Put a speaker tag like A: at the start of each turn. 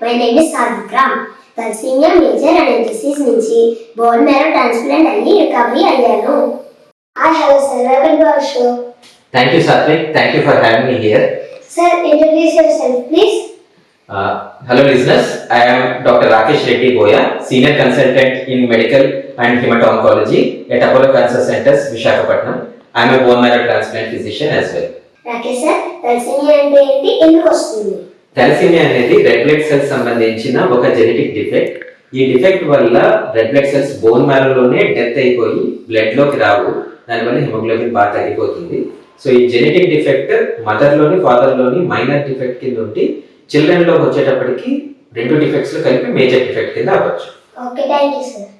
A: My name is Sadvikram. Thalassemia major and disease నుంచి bone marrow transplant అయ్యి recovery అయ్యాను. Hi, hello sir. Welcome to our show.
B: Thank you, Satvik. Thank you for having me here.
A: Sir, introduce yourself, please.
B: Hello, listeners. I am Dr. Rakesh Reddy Boya, Senior Consultant in Medical and Hemato-Oncology at Apollo Cancer Centers, Visakhapatnam. I am a bone marrow transplant physician as well.
A: Rakesh sir, thalassemia అంటే ఏంటి, ఎందుకు వస్తుంది?
B: Thalassaemia అనేది red blood cells సంబంధించిన ఒక genetic defect. ఈ defect వల్ల red blood cells bone మ్యారోలోనే డెత్ అయిపోయి బ్లడ్ లోకి రావు. దానివల్ల హిమోగ్లోబిన్ బాగా తగ్గిపోతుంది. సో ఈ జెనెటిక్ డిఫెక్ట్ మదర్ లోని ఫాదర్ లోని మైనర్ డిఫెక్ట్ కింద ఉండి చిల్డ్రన్ లోకి వచ్చేటప్పటికి రెండు డిఫెక్ట్స్ కలిపి మేజర్ డిఫెక్ట్ కింద అవ్వచ్చు.
A: Okay, thank you sir.